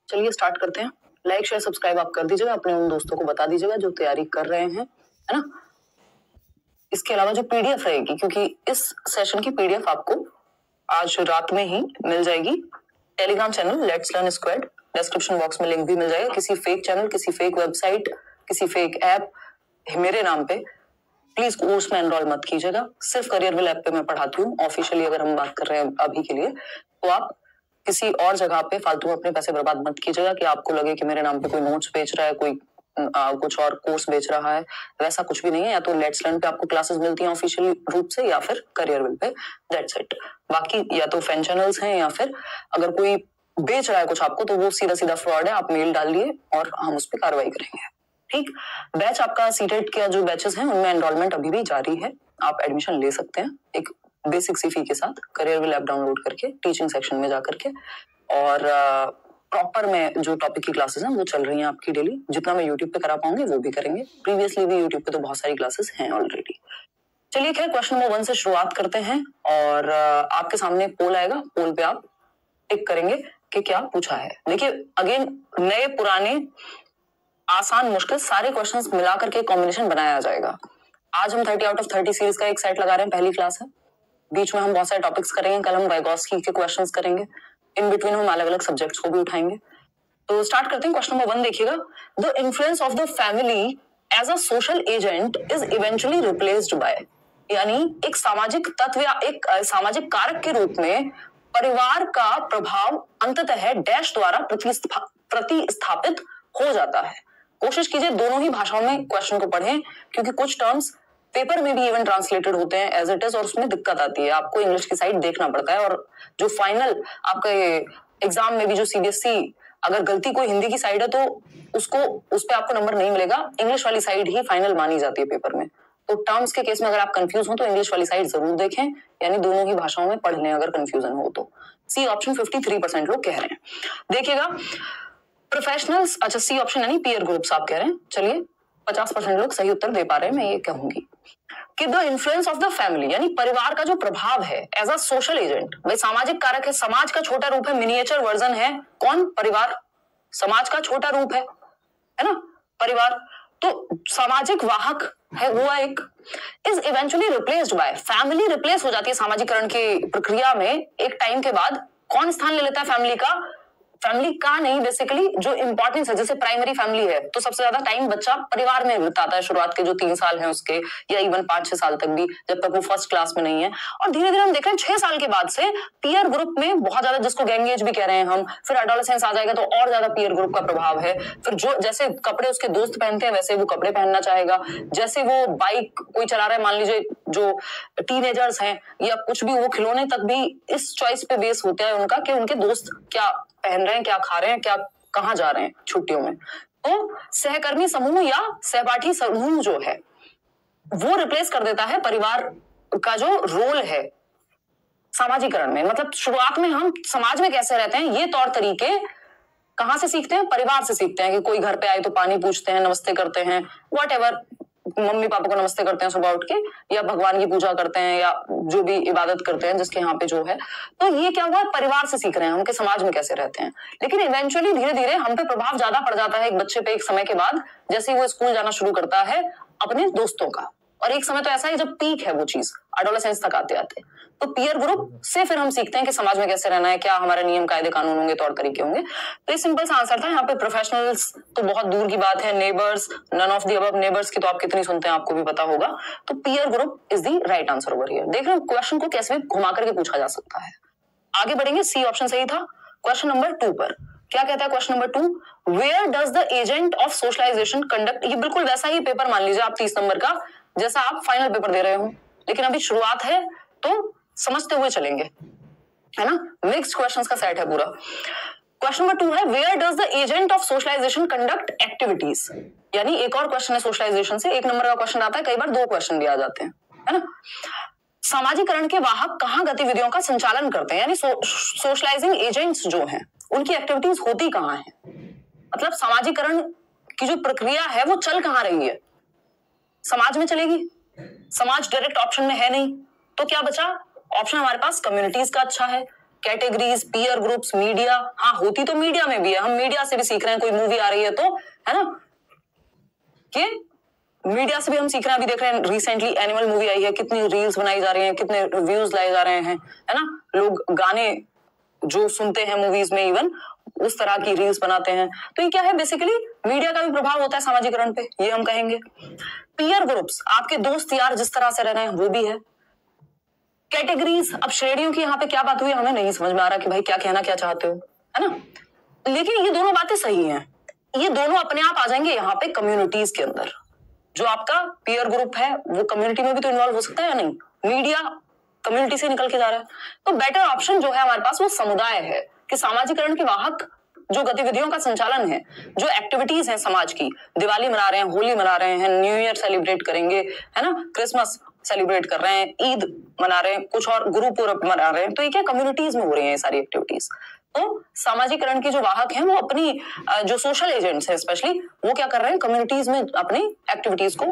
चलिए स्टार्ट करते हैं। लाइक शेयर सब्सक्राइब आप कर दीजिएगा, अपने उन दोस्तों को बता दीजिएगा जो तैयारी कर रहे हैं, है ना। इसके अलावा जो पीडीएफ रहेगी, क्योंकि इस सेशन की पीडीएफ आपको आज रात में ही मिल जाएगी। Telegram channel let's learn squad, description box में लिंक भी मिल जाएगा। किसी फेक चैनल, किसी फेक वेबसाइट, किसी फेक ऐप मेरे नाम पे प्लीज कोर्स में एनरोल मत कीजिएगा। सिर्फ करियरविल ऐप पे मैं पढ़ाती हूँ ऑफिशियली। अगर हम बात कर रहे हैं अभी के लिए, तो आप किसी और जगह पे फालतू अपने पैसे बर्बाद मत कीजिएगा कि आपको लगे कि मेरे नाम पे कोई नोट्स बेच रहा है, कोई कुछ और कोर्स बेच रहा है। वैसा कुछ भी नहीं है। या तो लेट्स लर्न पे आपको क्लासेस मिलती हैं ऑफिशियल रूप से, या फिर करियरविल पे, दैट्स इट। बाकी या तो फैन चैनल्स हैं, या फिर अगर कोई बेच रहा है कुछ आपको, तो वो सीधा सीधा फ्रॉड है। आप मेल डालिए और हम उस पर कार्रवाई करेंगे। ठीक। बैच आपका सीटेट के जो बैचेस हैं उनमें एनरोलमेंट अभी भी जारी है। आप एडमिशन ले सकते हैं एक बेसिक सी फी के साथ, करियरविल ऐप डाउनलोड करके टीचिंग सेक्शन में जाकर के। और प्रॉपर में जो टॉपिक की क्लासेस हैं वो चल रही हैं आपकी डेली। जितना मैं यूट्यूब पे करा पाऊंगी वो भी करेंगे। प्रीवियसली भी यूट्यूब पे तो बहुत सारी क्लासेस हैं ऑलरेडी। चलिए खैर, क्वेश्चन नंबर 1 से शुरुआत करते हैं। और आपके सामने पोल आएगा, पोल पे आप टिक करेंगे कि क्या पूछा है। देखिए अगेन, नए पुराने आसान मुश्किल सारे क्वेश्चंस मिला करके कॉम्बिनेशन बनाया जाएगा। आज हम 30 आउट ऑफ 30 सीरीज का एक सेट लगा रहे हैं, पहली क्लास है। बीच में हम बहुत सारे टॉपिक्स करेंगे। कल हम वाइगोत्स्की के क्वेश्चंस करेंगे। इन बिटवीन हम अलग अलग सब्जेक्ट्स को भी उठाएंगे। तो स्टार्ट करते हैं। क्वेश्चन नंबर 1 देखिएगा। The influence of the family as a social agent is eventually replaced by, यानी एक सामाजिक तत्व या एक सामाजिक कारक के रूप में परिवार का प्रभाव अंततः डैश द्वारा प्रतिस्थापित हो जाता है। कोशिश कीजिए दोनों ही भाषाओं में क्वेश्चन को पढ़ें, क्योंकि कुछ टर्म्स पेपर में भी इवन ट्रांसलेटेड होते हैं एज इट इज, और उसमें दिक्कत आती है। आपको इंग्लिश की साइड देखना पड़ता है। और जो फाइनल आपका एग्जाम में भी जो सीबीएसई, अगर गलती कोई हिंदी की साइड है तो उसको उस पर आपको नंबर नहीं मिलेगा। इंग्लिश वाली साइड ही फाइनल मानी जाती है पेपर में। तो टर्म्स के केस में अगर आप कंफ्यूज हो तो इंग्लिश वाली साइड जरूर देखें, यानी दोनों ही भाषाओं में पढ़ लें अगर कंफ्यूजन हो तो। सी ऑप्शन 53% लोग कह रहे हैं। देखिएगा प्रोफेशनल्स, अच्छा सी ऑप्शन यानी पीयर ग्रुप्स आप कह रहे हैं। चलिए 50% लोग सही उत्तर दे पा रहे हैं। मैं ये कहूंगी कि the influence of the family, यानी परिवार का जो प्रभाव है एज अ सोशल एजेंट, भाई सामाजिक कारक है, समाज का छोटा रूप है, मिनिएचर वर्जन है। कौन? परिवार। समाज का छोटा रूप है ना परिवार। तो सामाजिक वाहक है वो एक। Is eventually replaced bye, family replace हो जाती है सामाजिकरण की प्रक्रिया में एक टाइम के बाद। कौन स्थान ले लेता है फैमिली का? फैमिली का नहीं, बेसिकली जो इंपॉर्टेंस है, जैसे प्राइमरी फैमिली है तो सबसे ज्यादा टाइम बच्चा परिवार में बिताता है, शुरुआत के जो 3 साल हैं उसके, या इवन 5-6 साल तक भी, जब तक वो फर्स्ट क्लास में नहीं है। और धीरे धीरे हम देख रहे हैं 6 साल के बाद से पीयर ग्रुप में बहुत ज्यादा, जिसको गैंग एज भी कह रहे हैं हम, फिर एडोलेसेंस आ जाएगा तो और ज्यादा पीयर ग्रुप का प्रभाव है। फिर जो जैसे कपड़े उसके दोस्त पहनते हैं वैसे वो कपड़े पहनना चाहेगा। जैसे वो बाइक कोई चला रहा है, मान लीजिए जो टीनेजर्स हैं या कुछ भी, वो खिलौने तक भी इस चॉइस पे बेस होता है उनका कि उनके दोस्त क्या पहन रहे हैं, क्या खा रहे हैं, क्या कहाँ जा रहे हैं छुट्टियों में। तो सहकर्मी समूह या सहपाठी समूह जो है वो रिप्लेस कर देता है परिवार का जो रोल है सामाजिकरण में। मतलब शुरुआत में हम समाज में कैसे रहते हैं, ये तौर तरीके कहां से सीखते हैं? परिवार से सीखते हैं। कि कोई घर पे आए तो पानी पूछते हैं, नमस्ते करते हैं, व्हाटएवर, मम्मी पापा को नमस्ते करते हैं सुबह उठ के, या भगवान की पूजा करते हैं, या जो भी इबादत करते हैं जिसके यहाँ पे जो है। तो ये क्या हुआ? परिवार से सीख रहे हैं हम कि समाज में कैसे रहते हैं। लेकिन इवेंचुअली धीरे धीरे हम पे प्रभाव ज्यादा पड़ जाता है एक बच्चे पे एक समय के बाद, जैसे वो स्कूल जाना शुरू करता है अपने दोस्तों का। और एक समय तो ऐसा है जब पीक है वो चीज, एडोलेसेंस तक आते आते। तो पीयर ग्रुप से फिर हम सीखते हैं कि समाज में कैसे रहना है, क्या हमारे नियम कायदे कानून होंगे, तौर तरीके होंगे। तो ये सिंपल सा आंसर था। यहाँ पे प्रोफेशनल्स तो बहुत दूर की बात है। Neighbours, none of the above, neighbours की तो आप कितनी सुनते हैं आपको भी पता होगा। तो peer group is the right answer over here. देख रहे हो क्वेश्चन को कैसे भी घुमा करके पूछा जा सकता है। आगे बढ़ेंगे, सी ऑप्शन सही था। क्वेश्चन नंबर 2 पर क्या कहता है? Question number 2, where does the agent of socialization conduct. ये बिल्कुल वैसा ही पेपर मान लीजिए आप 30 नंबर का, जैसा आप फाइनल पेपर दे रहे हो, लेकिन अभी शुरुआत है तो समझते हुए चलेंगे, है ना। मिक्स्ड क्वेश्चंस का सेट है पूरा। क्वेश्चन नंबर 2 है, where does the agent of socialization conduct activities. यानी एक और क्वेश्चन है सोशलाइजेशन से, 1 नंबर का क्वेश्चन आता है, कई बार 2 क्वेश्चन भी आ जाते हैं, है ना। सामाजिकरण के वाहक कहाँ गतिविधियों का संचालन करते हैं, यानी सोशलाइजिंग एजेंट्स जो हैं उनकी एक्टिविटीज होती कहाँ है। मतलब सामाजिकरण की जो प्रक्रिया है वो चल कहाँ रही है? समाज में चलेगी। समाज डायरेक्ट ऑप्शन में है नहीं, तो क्या बचा? ऑप्शन हमारे पास कम्युनिटीज का अच्छा है, कैटेगरीज, पीयर ग्रुप्स, मीडिया। हाँ, होती तो मीडिया में भी है, हम मीडिया से भी सीख रहे हैं, कोई मूवी आ रही है तो, है ना, कि मीडिया से भी हम सीख रहे हैं। अभी देख रहे हैं रिसेंटली एनिमल मूवी आई है, कितनी रील्स बनाई जा रही हैं, कितने व्यूज लाए जा रहे हैं, है ना, लोग गाने जो सुनते हैं मूवीज में इवन उस तरह की रील्स बनाते हैं। तो ये क्या है, बेसिकली मीडिया का भी प्रभाव होता है सामाजिकरण पे, ये हम कहेंगे। पीयर ग्रुप्स, आपके दोस्त यार जिस तरह से रह रहे हैं वो भी है। कैटेगरीज, अब श्रेणियों की यहाँ पे क्या बात हुई हमें नहीं समझ में आ रहा कि भाई क्या कहना क्या चाहते हो, है ना, लेकिन ये दोनों बातें सही हैं। ये दोनों अपने आप आ जाएंगे यहाँ पे कम्युनिटीज के अंदर। जो आपका पीयर ग्रुप है वो कम्युनिटी में भी तो इन्वॉल्व हो सकता है या नहीं, मीडिया कम्युनिटी से निकल के जा रहा है। तो बेटर ऑप्शन जो है हमारे पास वो समुदाय है, कि सामाजिकरण के वाहक जो गतिविधियों का संचालन है, जो एक्टिविटीज हैं समाज की, दिवाली मना रहे हैं, होली मना रहे हैं, न्यू ईयर सेलिब्रेट करेंगे, है ना, क्रिसमस सेलिब्रेट कर रहे हैं, ईद मना रहे हैं, कुछ और गुरु पूरब मना रहे हैं, तो ये क्या कम्युनिटीज में हो रही है ये सारी एक्टिविटीज। तो सामाजिकरण के जो वाहक हैं वो अपनी जो सोशल एजेंट्स हैं स्पेशली, वो क्या कर रहे हैं, कम्युनिटीज में अपनी एक्टिविटीज को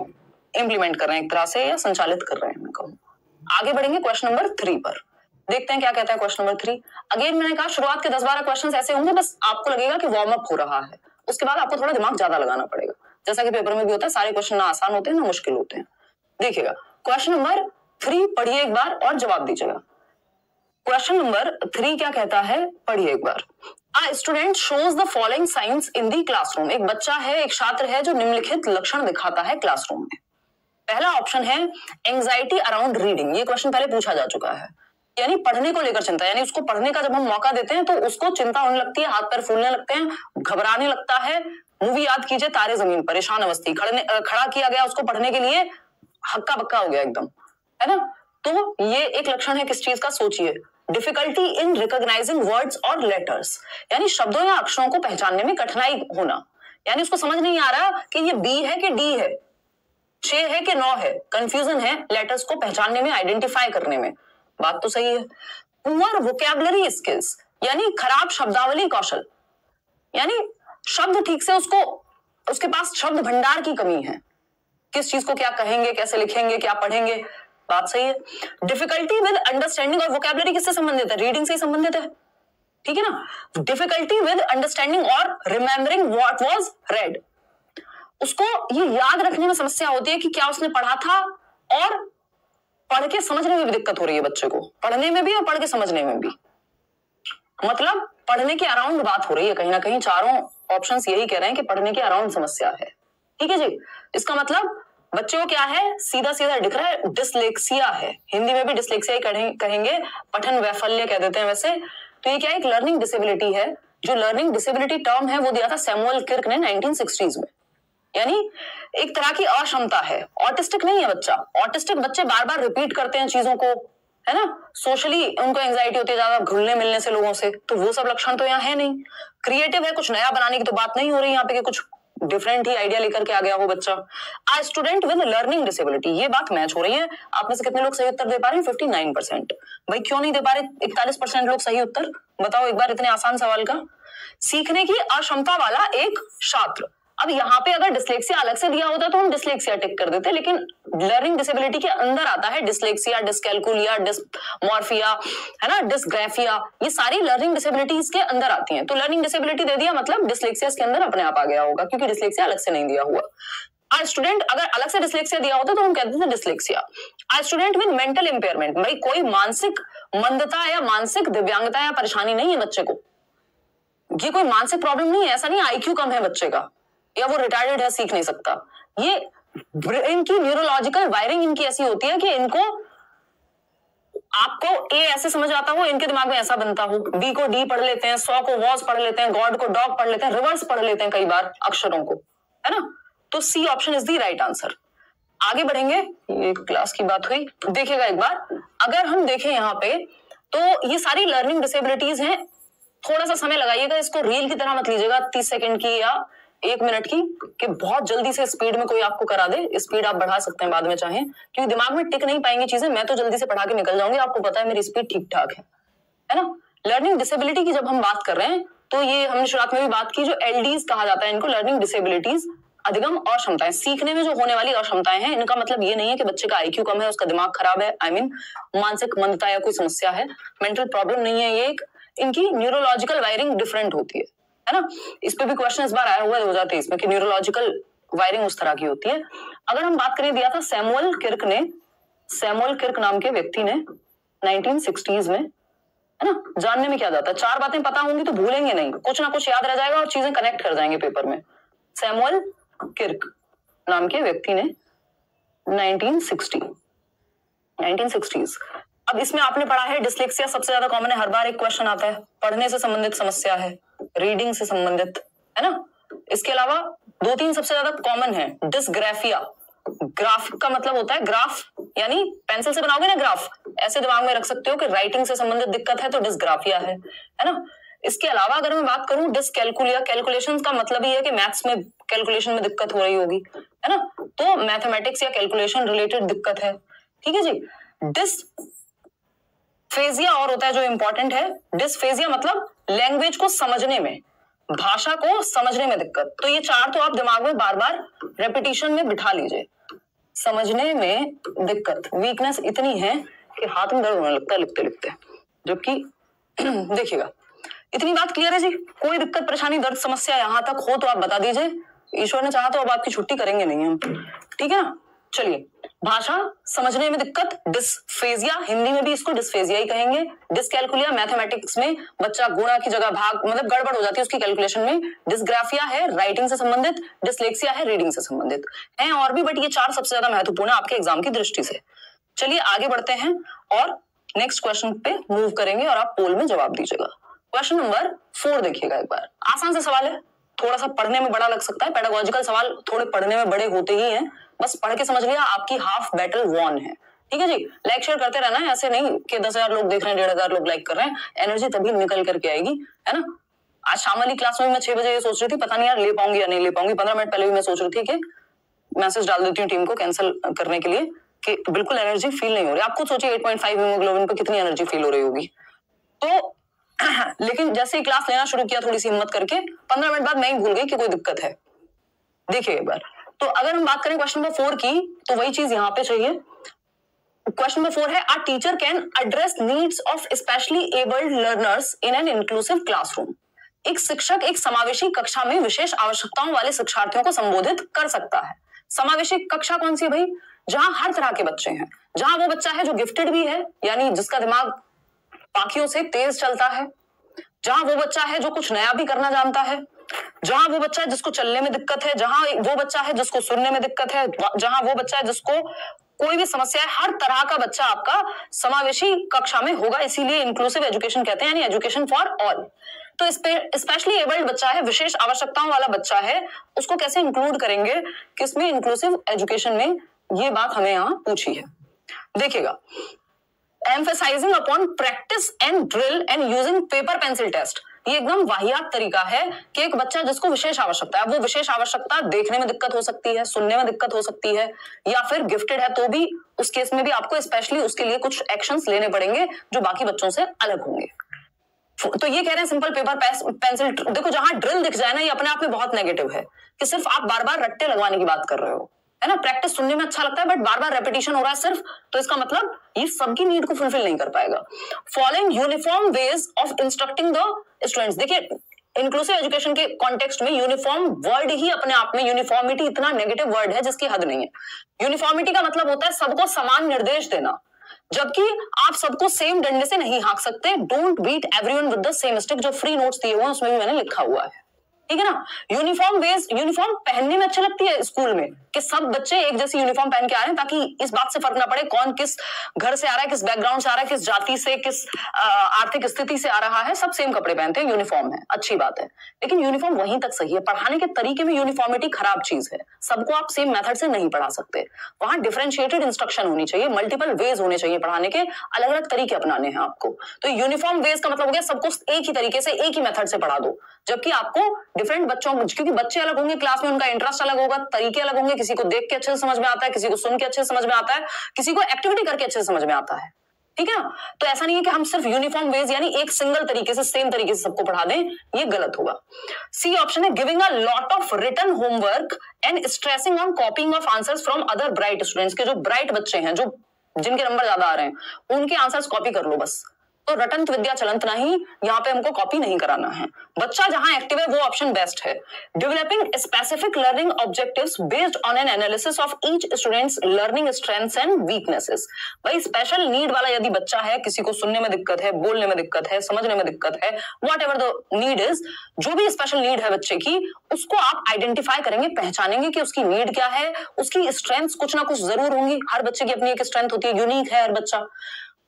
इंप्लीमेंट कर रहे हैं एक तरह से, या संचालित कर रहे हैं मैं कहूँ। आगे बढ़ेंगे क्वेश्चन नंबर 3 पर, देखते हैं क्या कहता है क्वेश्चन नंबर 3। अगेन मैंने कहा शुरुआत के 10-12 क्वेश्चन ऐसे होंगे, बस आपको लगेगा कि वार्म अप हो रहा है, उसके बाद आपको थोड़ा दिमाग ज्यादा लगाना पड़ेगा, जैसा कि पेपर में भी होता है, सारे क्वेश्चन ना आसान होते हैं ना मुश्किल होते हैं। देखिएगा क्वेश्चन नंबर 3 पढ़िए एक बार और जवाब दीजिएगा। क्वेश्चन नंबर 3 क्या कहता है, पढ़िए एक बार। A student shows the following signs in the classroom। एक बच्चा है, एक छात्र है जो निम्नलिखित लक्षण दिखाता है क्लासरूम में। पहला ऑप्शन है एंजाइटी अराउंड रीडिंग। ये क्वेश्चन पहले पूछा जा चुका है, यानी पढ़ने को लेकर चिंता, यानी उसको पढ़ने का जब हम मौका देते हैं तो उसको चिंता होने लगती है, हाथ पैर फूलने लगते हैं, घबराने लगता है। मूवी याद कीजिए तारे जमीन पर, ईशान अवस्थी, खड़ा किया गया उसको पढ़ने के लिए, हक्का बक्का हो गया एकदम, है ना। तो ये एक लक्षण है किस चीज का, सोचिए, डिफिकल्टी इन रिकॉग्नाइजिंग वर्ड्स और लेटर्स, यानी शब्दों या अक्षरों को पहचानने में कठिनाई होना, यानी उसको समझ नहीं आ रहा कि ये बी है कि डी है, 6 है कि 9 है, कंफ्यूजन है लेटर्स को पहचानने में, आइडेंटिफाई करने में। बात तो सही है। पुअर वोकैबुलरी स्किल्स, यानी खराब शब्दावली कौशल, यानी शब्द ठीक से उसके पास शब्द भंडार की कमी है, किस चीज को क्या कहेंगे, कैसे लिखेंगे, क्या पढ़ेंगे। बात सही है। डिफिकल्टी विद अंडरस्टैंडिंग, और वोकैबुलरी किससे संबंधित है, रीडिंग से ही संबंधित है, ठीक है ना। डिफिकल्टी विद अंडरस्टैंडिंग और रिमेम्बरिंग व्हाट वाज रेड, उसको ये याद रखने में समस्या होती है कि क्या उसने पढ़ा था, और पढ़ के समझने में भी दिक्कत हो रही है बच्चे को, पढ़ने में भी और पढ़ के समझने में भी, मतलब पढ़ने के अराउंड बात हो रही है कहीं ना कहीं। चारों ऑप्शंस यही कह रहे हैं कि पढ़ने के अराउंड समस्या है, ठीक है जी। इसका मतलब बच्चों को क्या है, सीधा सीधा दिख रहा है, डिसलेक्सिया है, हिंदी में भी डिसलेक्सिया कहेंगे, पठन वैफल्य कह देते हैं वैसे। तो ये क्या है, एक लर्निंग डिसेबिलिटी है। जो लर्निंग डिसेबिलिटी टर्म है वो दिया था सैमुअल किर्क ने 1960s में, यानी एक तरह की अक्षमता है। ऑटिस्टिक नहीं है बच्चा, ऑटिस्टिक बच्चे बार बार रिपीट करते हैं चीजों को, है ना, सोशली उनको एंजाइटी होती है ज्यादा घुलने मिलने से लोगों से, तो वो सब लक्षण तो यहाँ है नहीं। क्रिएटिव है, कुछ नया बनाने की तो बात नहीं हो रही यहाँ पे कि कुछ डिफरेंट ही आइडिया लेकर के आ गया हो बच्चा। आ स्टूडेंट विद लर्निंग डिसेबिलिटी, ये बात मैच हो रही है। आप में से कितने लोग सही उत्तर दे पा रहे हैं, 59%। भाई क्यों नहीं दे पा रहे 41% लोग सही उत्तर, बताओ एक बार इतने आसान सवाल का। सीखने की अक्षमता वाला एक छात्र, अब यहाँ पे अगर डिसलेक्सिया अलग से दिया होता तो हम डिसलेक्सिया टिक कर देते, लेकिन लर्निंग डिसेबिलिटी के अंदर आता है डिसलेक्सिया, डिसकैलकुलिया, डिसमॉर्फिया, है ना, डिसग्राफिया, ये सारी लर्निंग डिसेबिलिटीज के अंदर आती हैं। तो लर्निंग डिसेबिलिटी दे दिया मतलब डिसलेक्सिया इसके अंदर अपने आप आ गया होगा, क्योंकि डिसलेक्सिया अलग से नहीं दिया हुआ। आ स्टूडेंट, अगर अलग से डिसलेक्सिया दिया होता तो हम कहते थे dyslexia. A student with mental impairment, भाई कोई मानसिक मंदता या मानसिक दिव्यांगता या परेशानी नहीं है बच्चे को, ये कोई मानसिक प्रॉब्लम नहीं है, ऐसा नहीं आईक्यू कम है बच्चे का या वो रिटार्डेड है, सीख नहीं सकता। ये इनकी न्यूरोलॉजिकल वायरिंग इनकी ऐसी होती है कि इनको, आपको ए ऐसे समझ आता हो, इनके दिमाग में ऐसा बनता हो, बी को डी पढ़ लेते हैं, 100 को वॉज पढ़ लेते हैं, गॉड को डॉग पढ़ लेते हैं, रिवर्स पढ़ लेते हैं कई बार अक्षरों को, है ना। तो C option is the right answer. आगे बढ़ेंगे, ये क्लास की बात हुई, देखिएगा एक बार, अगर हम देखें यहाँ पे तो ये सारी लर्निंग डिसेबिलिटीज हैं। थोड़ा सा समय लगाइएगा, इसको रील की तरह मत लीजिएगा 30 सेकंड की या 1 मिनट की, कि बहुत जल्दी से स्पीड में कोई आपको करा दे। स्पीड आप बढ़ा सकते हैं बाद में चाहें, क्योंकि दिमाग में टिक नहीं पाएंगी चीजें। मैं तो जल्दी से पढ़ा के निकल जाऊंगी, आपको पता है मेरी स्पीड ठीक ठाक है ना। लर्निंग डिसेबिलिटी की जब हम बात कर रहे हैं तो ये हमने शुरुआत में भी बात की, जो एलडीज कहा जाता है इनको, लर्निंग डिसेबिलिटीज, अधिगम अक्षमताएं, सीखने में जो होने वाली अक्षमताएं हैं, इनका मतलब ये नहीं है कि बच्चे का आईक्यू कम है, उसका दिमाग खराब है, आई मीन मानसिक मंदता या कोई समस्या है, मेंटल प्रॉब्लम नहीं है, ये एक इनकी न्यूरोलॉजिकल वायरिंग डिफरेंट होती है ना। इस पे भी क्वेश्चन इस बार आया हुआ है 2023 में कि न्यूरोलॉजिकल वायरिंग उस तरह की होती है। अगर हम बात करें, दिया था सैमुअल किर्क नाम के व्यक्ति ने 1960s में, है ना। जानने में क्या जाता है, 4 बातें पता होंगी तो भूलेंगे नहीं, कुछ ना कुछ याद रह जाएगा और चीजें कनेक्ट कर जाएंगे पेपर में। सैमुअल किर्क नाम के व्यक्ति ने 1960s। अब इसमें आपने पढ़ा है डिसलेक्सिया सबसे ज्यादा कॉमन है, हर बार एक क्वेश्चन आता है, पढ़ने से संबंधित समस्या है, रीडिंग से संबंधित, है ना। इसके अलावा 2-3 सबसे ज्यादा कॉमन है, डिसग्राफिया। ग्राफ का मतलब होता है, ग्राफ यानी पेंसिल से बनाओगे ना ग्राफ, ऐसे दिमाग में रख सकते हो कि राइटिंग से संबंधित दिक्कत है तो डिसग्राफिया है ना। इसके अलावा अगर मैं बात करूं डिसकैलकुलिया, कैलकुलेशंस का मतलब ही है कि मैथ्स में कैलकुलेशन में दिक्कत हो रही होगी, है ना, तो मैथमेटिक्स या कैलकुलेशन रिलेटेड दिक्कत है, ठीक है जी। डिसफेजिया और होता है जो इंपॉर्टेंट है, डिसफेजिया मतलब लैंग्वेज को समझने में, भाषा को समझने में दिक्कत। तो ये 4 तो आप दिमाग में बार बार रेपिटेशन में बिठा लीजिए। समझने में दिक्कत, वीकनेस इतनी है कि हाथ में दर्द होने लगता है लिखते लिखते, जबकि देखिएगा, इतनी बात क्लियर है जी। कोई दिक्कत परेशानी दर्द समस्या यहां तक हो तो आप बता दीजिए, ईश्वर ने चाहा तो अब आपकी छुट्टी करेंगे नहीं हम, ठीक है ना। चलिए, भाषा समझने में दिक्कत, डिसफेजिया, हिंदी में भी इसको डिसफेजिया ही कहेंगे। डिसकैलकुलिया, मैथमेटिक्स में बच्चा गुणा की जगह भाग, मतलब गड़बड़ हो जाती है उसकी कैलकुलेशन में। डिसग्राफिया है राइटिंग से संबंधित, डिसलेक्सिया है रीडिंग से संबंधित, हैं और भी, बट ये 4 सबसे ज्यादा महत्वपूर्ण है आपके एग्जाम की दृष्टि से। चलिए आगे बढ़ते हैं और नेक्स्ट क्वेश्चन पे मूव करेंगे और आप पोल में जवाब दीजिएगा। क्वेश्चन नंबर 4 देखिएगा एक बार, आसान सा सवाल है, थोड़ा सा पढ़ने में बड़ा लग सकता है, पेडागोजिकल सवाल थोड़े पढ़ने में बड़े होते ही हैं, बस पढ़ के समझ लिया आपकी हाफ बैटल वॉन है, ठीक है जी। लाइक शेयर करते रहना है, ऐसे नहीं कि 10,000 लोग देख रहे हैं, 1,500 लोग लाइक कर रहे हैं, एनर्जी तभी निकल करके आएगी, है ना। आज शाम वाली क्लास में मैं 6 बजे ये सोच रही थी, पता नहीं यार ले पाऊंगी या नहीं ले पाऊंगी, 15 मिनट पहले भी मैं सोच रही थी कि मैसेज डाल देती हूँ टीम को कैंसिल करने के लिए कि बिल्कुल एनर्जी फील नहीं हो रही। आप खुद सोचिए 8.5 हीमोग्लोबिन पे कितनी एनर्जी फील हो रही होगी। तो लेकिन जैसे ही क्लास लेना शुरू किया थोड़ी सी हिम्मत करके, 15 मिनट बाद मैं ही भूल गई कि कोई दिक्कत है। देखिए एक बार, तो अगर हम बात करें क्वेश्चन नंबर 4 की, तो वही चीज यहां पे चाहिए। क्वेश्चन नंबर 4 है, a teacher can address needs of specially abled learners in an inclusive classroom. एक शिक्षक एक समावेशी कक्षा में विशेष आवश्यकताओं वाले शिक्षार्थियों को संबोधित कर सकता है। समावेशी कक्षा कौन सी है भाई? जहां हर तरह के बच्चे हैं, जहां वो बच्चा है जो गिफ्टेड भी है, यानी जिसका दिमाग बाकियों से तेज चलता है, जहां वो बच्चा है जो कुछ नया भी करना जानता है, जहां वो बच्चा है जिसको चलने में दिक्कत है, जहां वो बच्चा है जिसको सुनने में दिक्कत है, जहां वो बच्चा है जिसको कोई भी समस्या है, हर तरह का बच्चा आपका समावेशी कक्षा में होगा। इसीलिए इंक्लूसिव एजुकेशन कहते हैं, यानी एजुकेशन फॉर ऑल। तो स्पेशली एबल्ड बच्चा है, विशेष आवश्यकताओं वाला बच्चा है, उसको कैसे इंक्लूड करेंगे किसमें? इंक्लूसिव एजुकेशन में। ये बात हमें यहां पूछी है, देखिएगा। Emphasizing upon practice and drill and using paper pencil test. ये एकदम वाहियात तरीका है कि एक बच्चा जिसको विशेष आवश्यकता है, वो विशेष आवश्यकता देखने में दिक्कत हो सकती है, सुनने में दिक्कत हो सकती है, या फिर गिफ्टेड है तो भी उस केस में भी आपको स्पेशली उसके लिए कुछ एक्शंस लेने पड़ेंगे जो बाकी बच्चों से अलग होंगे। तो ये कह रहे हैं सिंपल पेपर पेंसिल। देखो, जहां ड्रिल दिख जाए ना, ये अपने आप में बहुत नेगेटिव है कि सिर्फ आप बार बार रट्टे लगवाने की बात कर रहे हो, है ना। प्रैक्टिस सुनने में अच्छा लगता है, बट बार बार रेपिटेशन हो रहा है सिर्फ, तो इसका मतलब ये सबकी नीड को फुलफिल नहीं कर पाएगा। Following uniform ways of instructing the students. देखिए, इंक्लूसिव एजुकेशन के कॉन्टेक्स्ट में यूनिफॉर्म वर्ड ही अपने आप में, यूनिफॉर्मिटी इतना नेगेटिव वर्ड है जिसकी हद नहीं है। यूनिफॉर्मिटी का मतलब होता है सबको समान निर्देश देना, जबकि आप सबको सेम डंडे से नहीं हाँक सकते। Don't beat everyone with the same stick, जो फ्री नोट्स दिए हुए हैं उसमें भी मैंने लिखा हुआ है, ठीक है ना। यूनिफॉर्म वेज, यूनिफॉर्म पहनने में अच्छी लगती है स्कूल में कि सब बच्चे एक जैसी यूनिफॉर्म पहन के आ रहे हैं, ताकि इस बात से फर्क ना पड़े कौन किस घर से आ रहा है, किस बैकग्राउंड से आ रहा है, किस जाति से, किस आर्थिक स्थिति से आ रहा है, सब सेम कपड़े पहनते हैं, यूनिफॉर्म है, अच्छी बात है। लेकिन यूनिफॉर्म वहीं तक सही है, पढ़ाने के तरीके में यूनिफॉर्मिटी खराब चीज है। सबको आप सेम मेथड से नहीं पढ़ा सकते, वहां डिफरेंशिएटेड इंस्ट्रक्शन होनी चाहिए, मल्टीपल वेज होने चाहिए पढ़ाने के, अलग अलग तरीके अपनाने हैं आपको। तो यूनिफॉर्म वेज का मतलब हो गया सबको एक ही तरीके से, एक ही मेथड से पढ़ा दो, जबकि आपको डिफरेंट बच्चों, क्योंकि बच्चे अलग होंगे क्लास में, उनका इंटरेस्ट अलग होगा, तरीके अलग होंगे, किसी को देख के अच्छे से समझ में आता है, किसी को सुन के अच्छे से समझ में आता है, किसी को एक्टिविटी करके अच्छे से समझ में आता है, ठीक है ना। तो ऐसा नहीं है कि हम सिर्फ यूनिफॉर्म वेज यानी एक सिंगल तरीके से, सेम तरीके से सबको पढ़ा दें, ये गलत होगा। सी ऑप्शन है, giving a lot of written homework and stressing on copying of answers from other bright students, के जो ब्राइट बच्चे हैं, जो जिनके नंबर ज्यादा आ रहे हैं, उनके आंसर्स कॉपी कर लो बस। तो रटंत विद्या चलंत नहीं, यहाँ पे हमको कॉपी नहीं कराना है। बच्चा जहां एक्टिव है वो ऑप्शन बेस्ट है। Developing specific learning objectives based on an analysis of each students learning strengths and weaknesses. भाई स्पेशल नीड वाला यदि बच्चा है, किसी को सुनने में दिक्कत है, बोलने में दिक्कत है, समझने में दिक्कत है, what ever the need is, जो भी स्पेशल नीड है बच्चे की, उसको आप आइडेंटिफाई करेंगे, पहचानेंगे कि उसकी नीड क्या है, उसकी स्ट्रेंथ्स कुछ ना कुछ जरूर होंगी। हर बच्चे की अपनी एक स्ट्रेंथ होती है, यूनिक है हर बच्चा।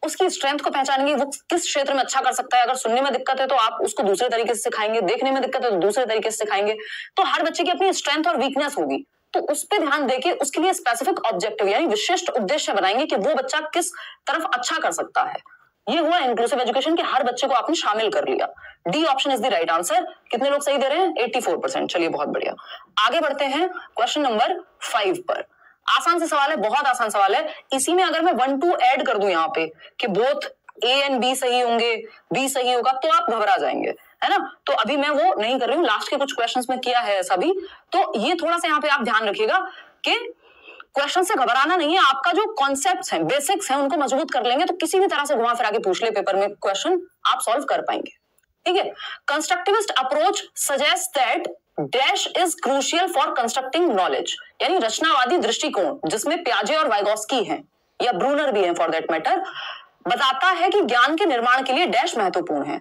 उसकी स्ट्रेंथ को पहचानेंगे, वो किस क्षेत्र में अच्छा कर सकता है। अगर सुनने में दिक्कत है तो आप उसको दूसरे तरीके से सिखाएंगे, देखने में दिक्कत है तो दूसरे तरीके से सिखाएंगे। तो हर बच्चे की अपनी स्ट्रेंथ और वीकनेस होगी, तो उस पर ध्यान देके उसके लिए स्पेसिफिक ऑब्जेक्टिव यानी विशिष्ट उद्देश्य बनाएंगे कि वो बच्चा किस तरफ अच्छा कर सकता है। ये हुआ इंक्लूसिव एजुकेशन के हर बच्चे को आपने शामिल कर लिया। D option is the right answer. कितने लोग सही दे रहे हैं? 84%। चलिए बहुत बढ़िया, आगे बढ़ते हैं क्वेश्चन नंबर 5 पर। आसान से सवाल है, बहुत आसान सवाल है। इसी में अगर मैं 1 2 ऐड कर दूं यहाँ पे कि बोथ ए एंड बी सही होंगे, बी सही होगा, तो आप घबरा जाएंगे, है ना। तो अभी मैं वो नहीं कर रही हूँ, लास्ट के कुछ क्वेश्चंस में किया है ऐसा भी। तो ये थोड़ा सा यहाँ पे आप ध्यान रखिएगा कि क्वेश्चन से घबराना नहीं है। आपका जो कॉन्सेप्ट्स हैं, बेसिक्स हैं, उनको मजबूत कर लेंगे तो किसी भी तरह से घुमा फिरा के पूछ ले पेपर में क्वेश्चन, आप सॉल्व कर पाएंगे। ठीक है। Constructivist approach suggest that dash is crucial for constructing knowledge, यानी रचनावादी दृष्टिकोण, जिसमें प्याजे और वाइगोस्की हैं या ब्रूनर भी हैं फॉर दैट मैटर, बताता है कि ज्ञान के निर्माण के लिए डैश महत्वपूर्ण है।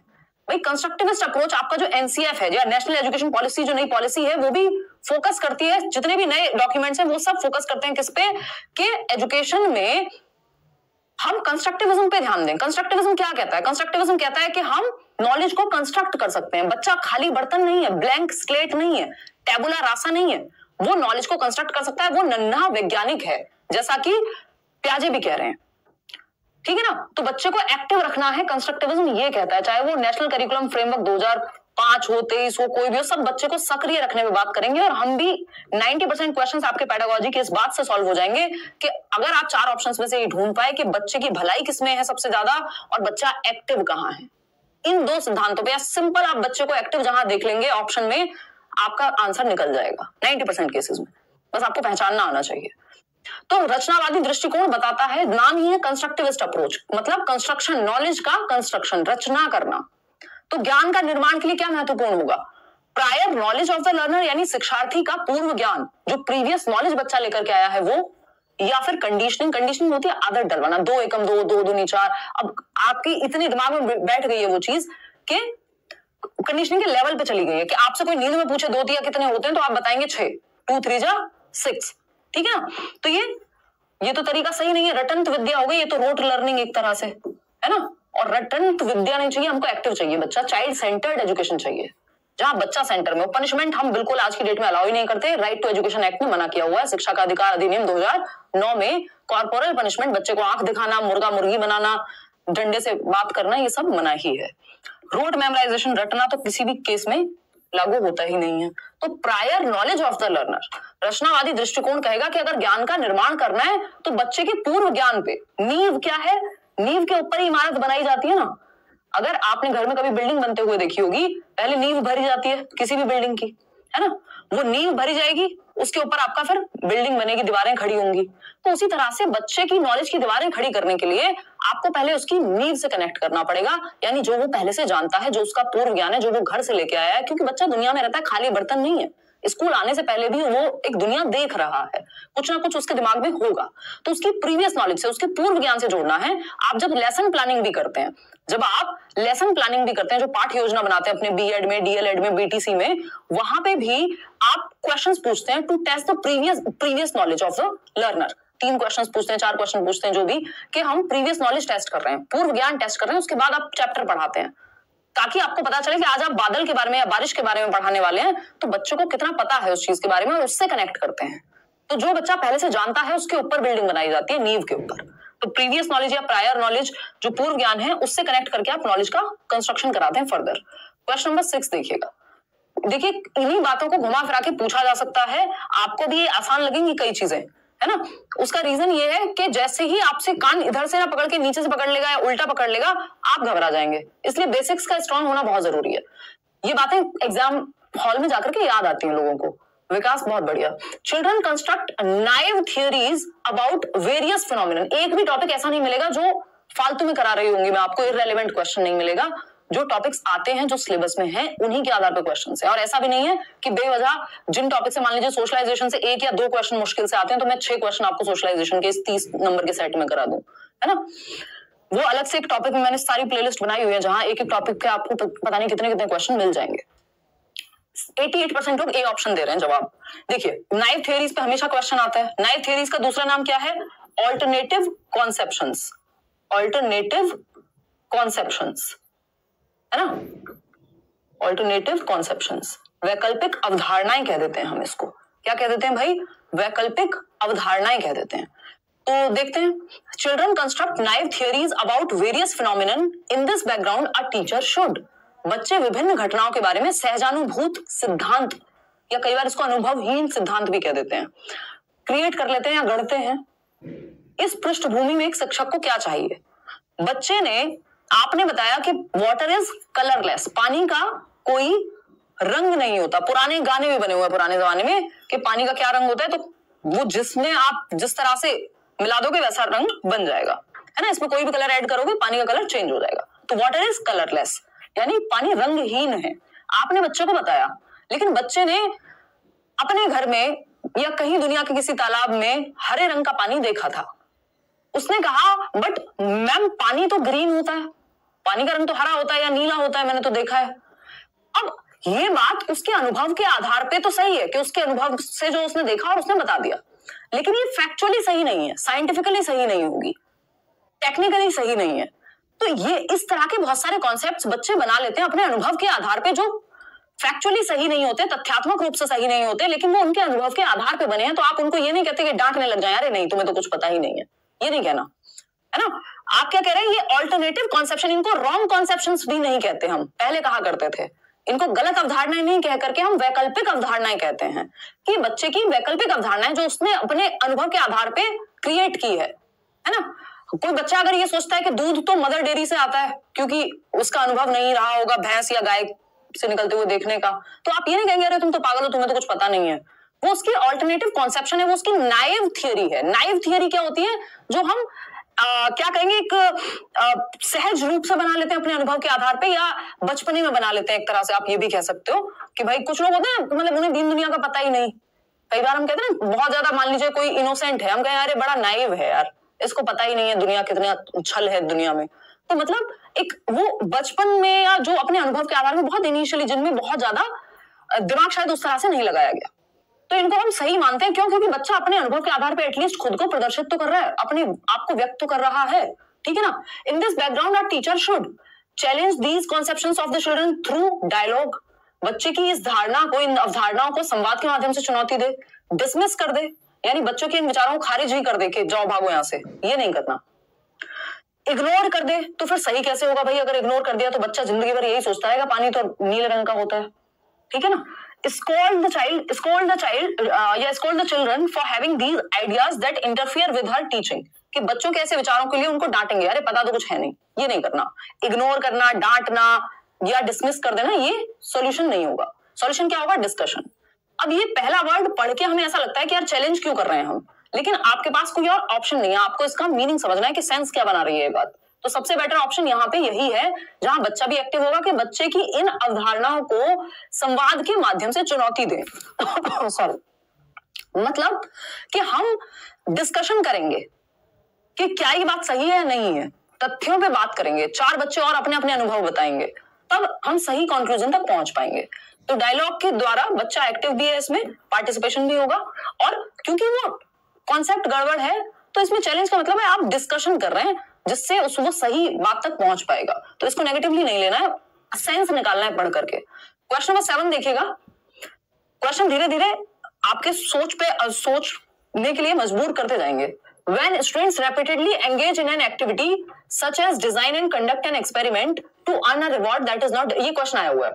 भाई कंस्ट्रक्टिविस्ट अप्रोच आपका जो एनसीएफ है या नेशनल एजुकेशन पॉलिसी, जो नई पॉलिसी है, वो भी फोकस करती है, जितने भी नए डॉक्यूमेंट्स हैं वो सब फोकस करते हैं किस पे, कि एजुकेशन में हम कंस्ट्रक्टिविज्म पे ध्यान दें। कंस्ट्रक्टिविज्म क्या कहता है? कंस्ट्रक्टिविज्म कहता है कि हम नॉलेज को कंस्ट्रक्ट कर सकते हैं। बच्चा खाली बर्तन नहीं है, ब्लैंक स्लेट नहीं है, टेबुला रासा नहीं है, वो नॉलेज को कंस्ट्रक्ट कर सकता है, वो नन्हा वैज्ञानिक है, जैसा कि प्याजे भी कह रहे हैं। ठीक है ना। तो बच्चे को एक्टिव रखना है, कंस्ट्रक्टिविज्म ये कहता है। चाहे वो नेशनल करिकुलम फ्रेमवर्क 2005 हो, 23 हो, कोई भी हो, सब बच्चे को सक्रिय रखने में बात करेंगे। और हम भी 90% क्वेश्चंस आपके पेडागोजी के इस बात से सॉल्व हो जाएंगे कि अगर आप 4 ऑप्शंस में से ये ढूंढ पाए कि बच्चे की भलाई किसमें है सबसे ज्यादा और बच्चा एक्टिव कहाँ है, इन 2 सिद्धांतों पे, या सिंपल आप बच्चे को एक्टिव जहां देख लेंगे ऑप्शन में, आपका आंसर निकल जाएगा 90% केसेस में। बस आपको पहचानना आना चाहिए। तो रचनावादी दृष्टिकोण बताता है, नाम ही है कंस्ट्रक्टिविस्ट अप्रोच, मतलब कंस्ट्रक्शन, नॉलेज का कंस्ट्रक्शन, रचना करना। तो ज्ञान का निर्माण के लिए क्या महत्वपूर्ण होगा? Prior knowledge of the learner, यानी शिक्षार्थी का पूर्व ज्ञान, जो प्रीवियस नॉलेज बच्चा लेकर के आया है वो, या फिर कंडीशनिंग होती है आदत डलवाना, 2 एकम 2, 2 दूनी 4। अब आपकी इतनी दिमाग में बैठ गई है वो चीज कि कंडीशनिंग के लेवल पे चली गई है कि आपसे कोई नींद में पूछे 2 दिया कितने होते हैं, तो आप बताएंगे 6, 2 3 जा 6। ठीक है ना। तो ये तो तरीका सही नहीं है, रटंत विद्या हो गई, ये तो रोट लर्निंग एक तरह से, है ना। और रटंत विद्या नहीं चाहिए हमको, एक्टिव चाहिए बच्चा, चाइल्ड सेंटर्ड एजुकेशन चाहिए, जहां बच्चा सेंटर में हो। पनिशमेंट हम बिल्कुल आज की डेट में अलाउ ही नहीं करते। राइट टू एजुकेशन एक्ट में मना किया हुआ है, शिक्षा का अधिकार अधिनियम 2009 में कॉर्पोरल पनिशमेंट, बच्चे को आंख दिखाना, मुर्गा मुर्गी बनाना, डंडे से बात करना, ये सब मना ही है। रोट मेमोराइजेशन, रटना तो किसी भी केस में लागू होता ही नहीं है। तो prior knowledge of the learner, रचनावादी दृष्टिकोण कहेगा कि अगर ज्ञान का निर्माण करना है तो बच्चे के पूर्व ज्ञान पे, नींव क्या है, नींव के ऊपर ही इमारत बनाई जाती है ना। अगर आपने घर में कभी बिल्डिंग बनते हुए देखी होगी, पहले नींव भरी जाती है किसी भी बिल्डिंग की, है ना। वो नींव भरी जाएगी, उसके ऊपर आपका फिर बिल्डिंग बनेगी, दीवारें खड़ी होंगी। तो उसी तरह से बच्चे की नॉलेज की दीवारें खड़ी करने के लिए आपको पहले उसकी नींव से कनेक्ट करना पड़ेगा, यानी जो वो पहले से जानता है, जो उसका पूर्व ज्ञान है, जो वो घर से लेके आया है। क्योंकि बच्चा दुनिया में रहता है, खाली बर्तन नहीं है। स्कूल आने से पहले भी वो एक दुनिया देख रहा है, कुछ ना कुछ उसके दिमाग में होगा। तो उसकी प्रीवियस नॉलेज से, उसके पूर्व ज्ञान से जोड़ना है। आप जब लेसन प्लानिंग भी करते हैं, जब आप लेसन प्लानिंग भी करते हैं, जो पाठ योजना बनाते हैं अपने बीएड में, डीएलएड में, बीटीसी में, वहां पे भी आप क्वेश्चंस पूछते हैं to test the previous knowledge of the learner. 3 questions पूछते हैं, 4 क्वेश्चन पूछते हैं, जो भी, कि हम प्रीवियस नॉलेज टेस्ट कर रहे हैं, पूर्व ज्ञान टेस्ट कर रहे हैं। उसके बाद आप चैप्टर पढ़ाते हैं, ताकि आपको पता चले कि आज आप बादल के बारे में या बारिश के बारे में पढ़ाने वाले हैं, तो बच्चों को कितना पता है उस चीज के बारे में, और उससे कनेक्ट करते हैं। तो जो बच्चा पहले से जानता है, उसके ऊपर बिल्डिंग बनाई जाती है, नींव के ऊपर। तो प्रीवियस नॉलेज या प्रायर नॉलेज, जो पूर्व ज्ञान है, उससे कनेक्ट करके आप नॉलेज का कंस्ट्रक्शन कराते हैं फर्दर। क्वेश्चन नंबर 6 देखिएगा। देखिए, इन्हीं बातों को घुमा फिरा के पूछा जा सकता है। आपको भी आसान लगेंगी कई चीजें, है ना। उसका रीजन ये है कि जैसे ही आपसे कान इधर से ना पकड़ के नीचे से पकड़ लेगा या उल्टा पकड़ लेगा, आप घबरा जाएंगे। इसलिए बेसिक्स का स्ट्रांग होना बहुत जरूरी है। ये बातें एग्जाम हॉल में जाकर के याद आती हैं लोगों को, विकास बहुत बढ़िया। Children construct naive theories about various phenomenon. एक भी टॉपिक ऐसा नहीं मिलेगा जो फालतू में करा रही होंगी मैं आपको, इररेलेवेंट क्वेश्चन नहीं मिलेगा। जो टॉपिक्स आते हैं जो सिलेबस में हैं उन्हीं के आधार पर क्वेश्चन है। और ऐसा भी नहीं है कि बेवजह जिन टॉपिक से मान लीजिए सोशलाइजेशन से 1 या 2 क्वेश्चन मुश्किल से आते हैं तो मैं 6 क्वेश्चन आपको सोशलाइजेशन के इस 30 नंबर के सेट में करा दूं, है ना। वो अलग से एक टॉपिक में मैंने सारी प्लेलिस्ट बनाई हुई है जहां एक एक टॉपिक के आपको पता नहीं कितने कितने क्वेश्चन मिल जाएंगे। 88% लोग ए ऑप्शन दे रहे हैं जवाब। देखिए नाइव थ्योरीज पे हमेशा क्वेश्चन आता है। नाइव थ्योरीज का दूसरा नाम क्या है? Alternative conceptions. ऑल्टरनेटिव कॉन्सेप्शंस, है ना, ऑल्टरनेटिव कॉन्सेप्शंस, वैकल्पिक अवधारणाएं कह देते हैं हम इसको। क्या कह देते हैं भाई? वैकल्पिक अवधारणाएं कह देते हैं। तो देखते हैं, children construct naive theories about various phenomenon, in this background a teacher should. बच्चे विभिन्न घटनाओं के बारे में सहजानुभूत सिद्धांत, या कई बार इसको अनुभवहीन सिद्धांत भी कह देते हैं, क्रिएट कर लेते हैं या गढ़ते हैं। इस पृष्ठभूमि में एक शिक्षक को क्या चाहिए? बच्चे ने, आपने बताया कि वाटर इज कलरलेस, पानी का कोई रंग नहीं होता। पुराने गाने भी बने हुए हैं पुराने जमाने में कि पानी का क्या रंग होता है, तो वो जिसमें आप जिस तरह से मिला दोगे वैसा रंग बन जाएगा, है ना। इसमें कोई भी कलर ऐड करोगे पानी का कलर चेंज हो जाएगा। तो वाटर इज कलरलेस यानी पानी रंगहीन है, आपने बच्चे को बताया। लेकिन बच्चे ने अपने घर में या कहीं दुनिया के किसी तालाब में हरे रंग का पानी देखा था। उसने कहा बट मैम पानी तो ग्रीन होता है, पानी का रंग तो हरा होता है या नीला होता है, मैंने तो देखा है। अब ये बात उसके अनुभव के आधार पे तो सही है कि उसके अनुभव से जो उसने देखा और उसने बता दिया, लेकिन ये फैक्चुअली सही नहीं है, साइंटिफिकली सही नहीं होगी, टेक्निकली सही नहीं है। तो ये इस तरह के बहुत सारे कॉन्सेप्ट्स बच्चे बना लेते हैं अपने अनुभव के आधार पे, जो फैक्चुअली सही नहीं होते, तथ्यात्मक रूप से सही नहीं होते, लेकिन वो उनके अनुभव के आधार पे बने हैं। तो आप उनको ये नहीं कहते कि डांटने लग जाए, अरे नहीं तुम्हें तो कुछ पता ही नहीं है, ये नहीं कहना, है ना। आप क्या कह रहे हैं? ये ऑल्टरनेटिव कॉन्सेप्शन, इनको रॉन्ग कॉन्सेप्शंस भी नहीं कहते, हम पहले कहा करते थे। इनको गलत अवधारणाएं नहीं कह करके हम वैकल्पिक अवधारणाएं कहते हैं कि बच्चे की वैकल्पिक अवधारणाएं जो उसने अपने अनुभव के आधार पे क्रिएट की है ना। कोई बच्चा अगर ये सोचता है कि दूध तो मदर डेयरी से आता है क्योंकि उसका अनुभव नहीं रहा होगा भैंस या गाय से निकलते हुए देखने का, तो आप ये नहीं कहेंगे अरे तुम तो पागल हो, तुम्हें तो कुछ पता नहीं है। वो उसकी ऑल्टरनेटिव कॉन्सेप्शन है, वो उसकी नाइव थियरी है। नाइव थियरी क्या होती है? जो हम क्या कहेंगे, एक सहज रूप से बना लेते हैं अपने अनुभव के आधार पे, या बचपने में बना लेते हैं एक तरह से। आप ये भी कह सकते हो कि भाई कुछ लोग होते हैं मतलब उन्हें दीन दुनिया का पता ही नहीं। कई बार हम कहते हैं ना, बहुत ज्यादा मान लीजिए कोई इनोसेंट है, हम कहें अरे बड़ा नाइव है यार, इसको पता ही नहीं है दुनिया कितना उछल है दुनिया में। तो मतलब एक वो बचपन में या जो अपने अनुभव के आधार में बहुत इनिशियली जिनमें बहुत ज्यादा दिमाग शायद उस तरह से नहीं लगाया गया, तो इनको हम सही मानते हैं। क्यों? क्योंकि बच्चा अपने अनुभव के आधार पर एटलीस्ट खुद को प्रदर्शित तो कर रहा है, अपने आप को व्यक्त तो कर रहा है, ठीक है ना। In this background our teacher should challenge these conceptions of the children through dialogue. बच्चे की इस धारणा को, इन अवधारणाओं को संवाद के माध्यम से चुनौती दे, डिसमिस कर दे, यानी बच्चों के इन विचारों को खारिज ही कर दे कि जाओ भागो यहां से, ये नहीं करना। इग्नोर कर दे तो फिर सही कैसे होगा भाई? अगर इग्नोर कर दिया तो बच्चा जिंदगी भर यही सोचता रहेगा पानी तो नीले रंग का होता है, ठीक है ना। scold the children for having these ideas that interfere with her teaching, कि बच्चों के ऐसे विचारों के लिए उनको डांटेंगे, अरे पता तो कुछ है नहीं, ये नहीं करना। इग्नोर करना, डांटना या डिसमिस कर देना, ये सॉल्यूशन नहीं होगा। सॉल्यूशन क्या होगा? डिस्कशन। अब ये पहला वर्ड पढ़ के हमें ऐसा लगता है कि यार चैलेंज क्यों कर रहे हैं हम, लेकिन आपके पास कोई और ऑप्शन नहीं है। आपको इसका मीनिंग समझना है कि सेंस क्या बना रही है ये बात। तो सबसे बेटर ऑप्शन यहाँ पे यही है जहां बच्चा भी एक्टिव होगा कि बच्चे की इन अवधारणाओं को संवाद के माध्यम से चुनौती दें। सॉरी, मतलब कि हम डिस्कशन करेंगे कि क्या ये बात सही है या नहीं है, तथ्यों पे बात करेंगे, 4 बच्चे और अपने अपने अनुभव बताएंगे, तब हम सही कंक्लूजन तक पहुंच पाएंगे। तो डायलॉग के द्वारा बच्चा एक्टिव भी है, इसमें पार्टिसिपेशन भी होगा, और क्योंकि वो कॉन्सेप्ट गड़बड़ है तो इसमें चैलेंज का मतलब है आप डिस्कशन कर रहे हैं जिससे वो सही बात तक पहुंच पाएगा। तो इसको नेगेटिवली नहीं लेना है, सेंस निकालना है पढ़ करके। क्वेश्चन नंबर 7 देखिएगा। क्वेश्चन धीरे धीरे आपके सोचने के लिए मजबूर करते जाएंगे। When students repeatedly engage in an activity such as design and conduct an experiment to earn a reward that is not, ये क्वेश्चन आया हुआ है,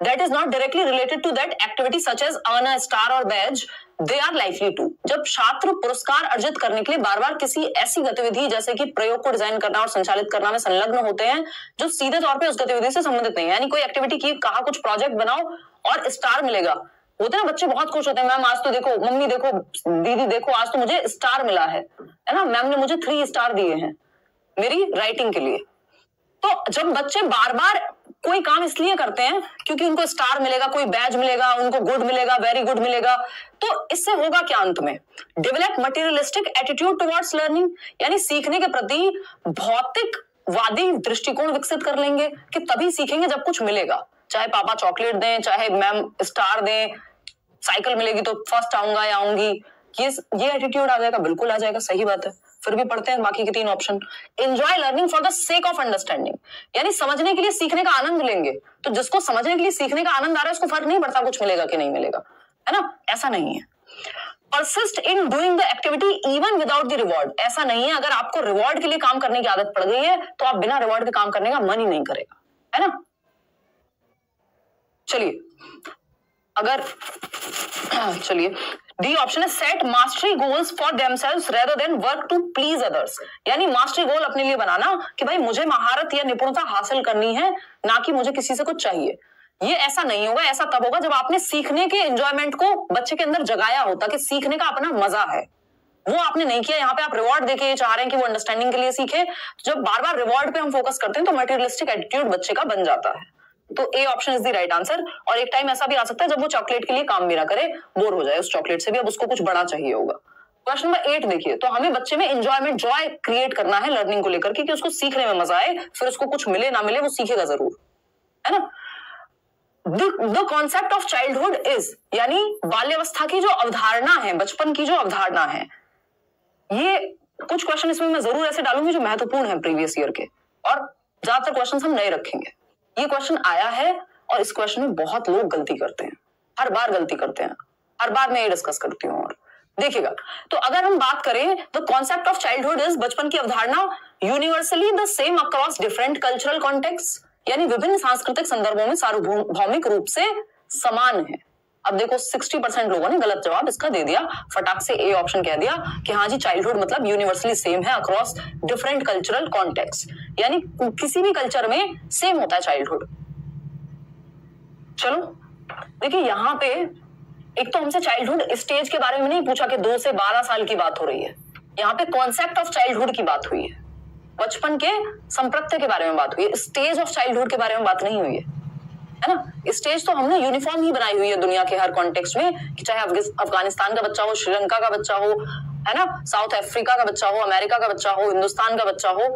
that is not directly related to that activity such as earn a star or badge, they are likely to। जब छात्र पुरस्कार अर्जित करने के लिए बार बार किसी ऐसी गतिविधि जैसे कि प्रयोग को डिजाइन करना और संचालित करना में संलग्न होते हैं जो सीधे तौर पे उस गतिविधि से संबंधित नहीं है, यानी कोई एक्टिविटी की, कहा कुछ प्रोजेक्ट बनाओ और स्टार मिलेगा, होते ना बच्चे बहुत खुश होते हैं, मैम आज तो देखो, मम्मी देखो, दीदी देखो, आज तो मुझे स्टार मिला है ना, मैम ने मुझे 3 स्टार दिए हैं मेरी राइटिंग के लिए। तो जब बच्चे बार बार कोई काम इसलिए करते हैं क्योंकि उनको स्टार मिलेगा, कोई बैज मिलेगा, उनको गुड मिलेगा, वेरी गुड मिलेगा, तो इससे होगा क्या अंत में? Develop materialistic attitude towards learning, यानी सीखने के प्रति भौतिकवादी दृष्टिकोण विकसित कर लेंगे कि तभी सीखेंगे जब कुछ मिलेगा, चाहे पापा चॉकलेट दें, चाहे मैम स्टार दें, साइकिल मिलेगी तो फर्स्ट आऊंगा या आऊंगी, ये एटीट्यूड आ जाएगा, बिल्कुल आ जाएगा, सही बात है। फिर भी पढ़ते हैं बाकी के 3 option. Enjoy learning for the sake of understanding, यानी समझने के लिए सीखने का आनंद लेंगे। तो जिसको समझने के लिए सीखने का आनंद आ रहा है उसको फर्क नहीं पड़ता कुछ मिलेगा कि नहीं मिलेगा, है ना, ऐसा नहीं है। Persist in doing the activity even without the reward, ऐसा नहीं है अगर आपको रिवॉर्ड के लिए काम करने की आदत पड़ गई है तो आप बिना रिवॉर्ड के काम करने का मन ही नहीं करेगा, है ना। चलिए चलिए डी ऑप्शन है set mastery goals for themselves rather than work to please others, यानी मास्टरी गोल अपने लिए बनाना कि भाई मुझे महारत या निपुणता हासिल करनी है, ना कि मुझे किसी से कुछ चाहिए। ये ऐसा नहीं होगा, ऐसा तब होगा जब आपने सीखने के एंजॉयमेंट को बच्चे के अंदर जगाया होता कि सीखने का अपना मजा है, वो आपने नहीं किया। यहाँ पे आप रिवॉर्ड देके चाह रहे हैं कि वो अंडरस्टैंडिंग के लिए सीखे। जब बार बार रिवॉर्ड पे हम फोकस करते हैं तो मटेरियलिस्टिक एटीट्यूड बच्चे का बन जाता है। तो A option is the right answer. और एक टाइम ऐसा भी आ सकता है जब वो चॉकलेट के लिए काम भी ना करे, बोर हो जाए उस चॉकलेट से भी, अब उसको कुछ बड़ा चाहिए होगा। क्वेश्चन नंबर 8 देखिए, तो हमें बच्चे में एंजॉयमेंट, जॉय क्रिएट करना है लर्निंग को लेकर कि उसको सीखने में मजा आए, फिर उसको कुछ मिले ना मिले वो सीखेगा जरूर, है ना। The concept of childhood is, यानी बाल्यावस्था की जो अवधारणा है, बचपन की जो अवधारणा है, ये कुछ क्वेश्चन इसमें मैं जरूर ऐसे डालूंगी जो महत्वपूर्ण है प्रीवियस ईयर के, और ज्यादातर क्वेश्चन हम नहीं रखेंगे। ये क्वेश्चन आया है और इस क्वेश्चन में बहुत लोग गलती करते हैं, हर बार गलती करते हैं, हर बार मैं ये डिस्कस करती हूँ। और देखिएगा, तो अगर हम बात करें the concept of childhood is, बचपन की अवधारणा universally the same across different cultural context, यानी विभिन्न सांस्कृतिक संदर्भों में सार्वभौमिक रूप से समान है। अब देखो 60% लोगों ने गलत जवाब इसका दे दिया, फटाक से ए ऑप्शन कह दिया कि हाँ जी चाइल्डहुड मतलब यूनिवर्सली सेम है अक्रॉस डिफरेंट कल्चरल कॉन्टेक्स्ट, यानी किसी भी कल्चर में सेम होता है चाइल्डहुड। चलो देखिए, यहाँ पे एक तो हमसे चाइल्डहुड स्टेज के बारे में नहीं पूछा कि 2 से 12 साल की बात हो रही है, यहाँ पे कॉन्सेप्ट ऑफ चाइल्डहुड की बात हुई है, बचपन के संप्रत्य के बारे में बात हुई है, स्टेज ऑफ चाइल्डहुड के बारे में बात नहीं हुई है ना। स्टेज तो हमने यूनिफॉर्म ही बनाई हुई है दुनिया के हर कॉन्टेक्स्ट में, कि चाहे अफगानिस्तान का बच्चा हो, श्रीलंका का बच्चा हो, है ना, साउथ अफ्रीका का बच्चा हो, अमेरिका का बच्चा हो, हिंदुस्तान का बच्चा हो,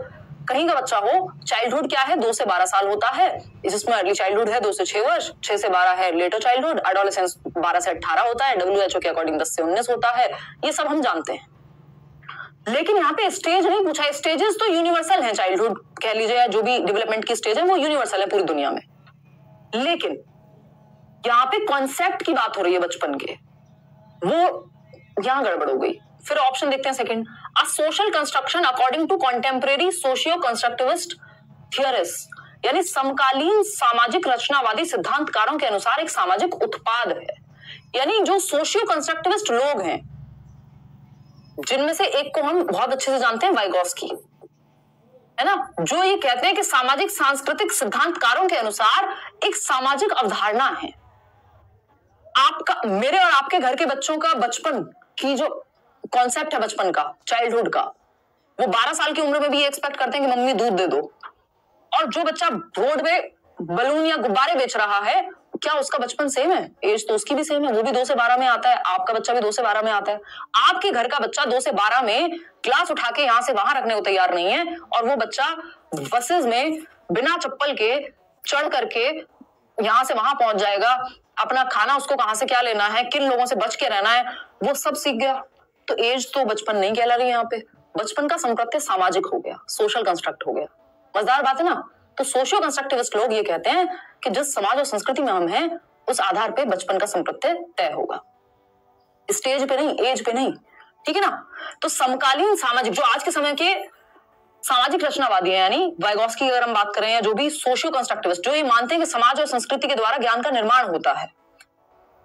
कहीं का बच्चा हो, चाइल्डहुड क्या है, 2 से 12 साल होता है, जिसमें अर्ली चाइल्डहुड है 2 से 6 वर्ष, 6 से 12 है लेटर चाइल्डहुड, एडोलेसेंस 12 से 18 होता है, WHO के अकॉर्डिंग 10 से 19 होता है, ये सब हम जानते हैं। लेकिन यहाँ पे स्टेज नहीं पूछा, स्टेजेस तो यूनिवर्सल हैं, चाइल्डहुड कह लीजिए या जो भी डेवलपमेंट की स्टेज है वो यूनिवर्सल है पूरी दुनिया में, लेकिन यहाँ पे कॉन्सेप्ट की बात हो रही है बचपन के, वो यहां गड़बड़ हो गई। फिर ऑप्शन देखते हैं second, a social construction according to contemporary socio constructivist theorist, यानी समकालीन सामाजिक रचनावादी सिद्धांतकारों के अनुसार एक सामाजिक उत्पाद है, यानी जो सोशियो कंस्ट्रक्टिविस्ट लोग हैं, जिनमें से एक को हम बहुत अच्छे से जानते हैं, वाइगॉस्की, है ना, जो ये कहते हैं कि सामाजिक सांस्कृतिक सिद्धांतकारों के अनुसार एक सामाजिक अवधारणा है। आपका, मेरे और आपके घर के बच्चों का बचपन की जो कॉन्सेप्ट है बचपन का, चाइल्डहुड का, वो 12 साल की उम्र में भी ये एक्सपेक्ट करते हैं कि मम्मी दूध दे दो, और जो बच्चा रोड पे बलून या गुब्बारे बेच रहा है, क्या उसका बचपन सेम है? एज तो उसकी भी सेम है, वो भी 2 से 12 में आता है, आपका बच्चा भी 2 से 12 में आता है। आपके घर का बच्चा 2 से 12 में क्लास उठा के यहां से वहां रखने को तैयार नहीं है, और वो बच्चा बसेस में बिना चप्पल के चढ़ करके यहां से वहां पहुंच जाएगा, अपना खाना उसको कहां से क्या लेना है, किन लोगों से बच के रहना है, वो सब सीख गया। तो एज तो बचपन नहीं कहला रही, यहाँ पे बचपन का संप्रत्य सामाजिक हो गया, सोशल कंस्ट्रक्ट हो गया। मजेदार बात है ना। तो सोशियो कंस्ट्रक्टिविस्ट लोग ये कहते हैं कि जिस समाज और संस्कृति में हम हैं, उस आधार पे बचपन का संप्रत्य तय होगा, स्टेज पे नहीं, एज पे नहीं, ठीक है ना। तो समकालीन सामाजिक, जो आज के समय के सामाजिक रचनावादी है, यानी वाइगॉस्की की अगर हम बात करें, या जो भी सोशियो कंस्ट्रक्टिविस्ट, जो ये मानते हैं कि समाज और संस्कृति के द्वारा ज्ञान का निर्माण होता है,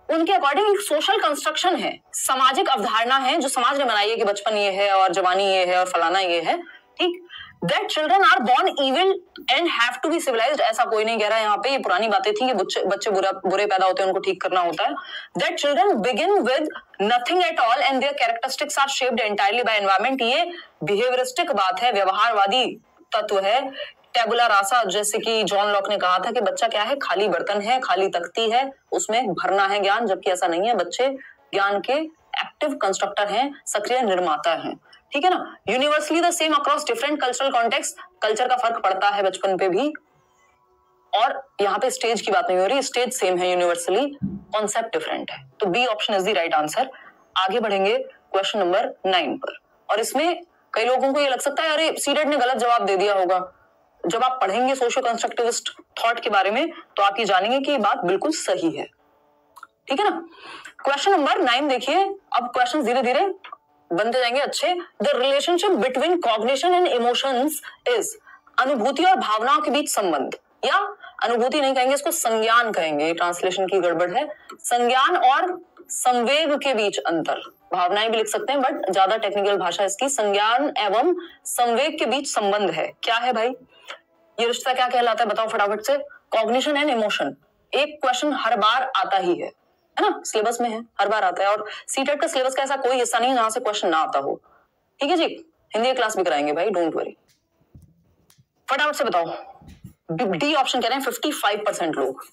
उनके अकॉर्डिंग एक सोशल कंस्ट्रक्शन है, सामाजिक अवधारणा है जो समाज ने बनाई है कि बचपन ये है और जवानी ये है और फलाना ये है, ठीक। That children are born evil and have to be civilized, ऐसा कोई नहीं कह रहा है यहाँ पे, ये पुरानी बातें थी कि बच्चे बुरे पैदा होते हैं, उनको ठीक करना होता है. That children begin with nothing at all and their characteristics are shaped entirely by environment, ये behavioristic बात है, व्यवहारवादी तत्व है. टेबुला रासा, जैसे कि जॉन लॉक ने कहा था कि बच्चा क्या है, खाली बर्तन है, खाली तख्ती है, उसमें भरना है ज्ञान, जबकि ऐसा नहीं है. बच्चे ज्ञान के एक्टिव कंस्ट्रक्टर हैं, सक्रिय निर्माता हैं. ठीक है ना. Universally the same across different cultural context, culture का फर्क पड़ता है बचपन पे भी. और यहाँ पे स्टेज की बात नहीं हो रही, स्टेज सेम है यूनिवर्सली, कॉन्सेप्ट डिफरेंट है. तो B option is the right answer. आगे बढ़ेंगे क्वेश्चन नंबर 9 पर. और इसमें कई लोगों को ये लग सकता है अरे सीडेट ने गलत जवाब दे दिया होगा. जब आप पढ़ेंगे सोशियो कंस्ट्रक्टिविस्ट थॉट के बारे में तो आप ये जानेंगे कि ये बात बिल्कुल सही है. ठीक है ना. क्वेश्चन नंबर 9 देखिए. अब क्वेश्चन धीरे धीरे बनते जाएंगे अच्छे. The relationship between cognition and emotions is, अनुभूति और भावनाओं के बीच संबंध, या अनुभूति नहीं कहेंगे इसको, संज्ञान कहेंगे, ट्रांसलेशन की गड़बड़ है. संज्ञान और संवेग के बीच अंतर, भावनाएं भी लिख सकते हैं बट ज्यादा टेक्निकल भाषा इसकी. संज्ञान एवं संवेग के बीच संबंध है. क्या है भाई ये रिश्ता, क्या कहलाता है बताओ फटाफट से. कॉग्निशन एंड इमोशन, एक क्वेश्चन हर बार आता ही है ना, सिलेबस में है, हर बार आता है. और सीटेट का सिलेबस का ऐसा कोई हिस्सा नहीं जहां से क्वेश्चन ना आता हो. ठीक है जी. हिंदी क्लास भी कराएंगे भाई, डोंट वरी. फटाफट से बताओ. डी ऑप्शन कह रहे हैं 55% लोग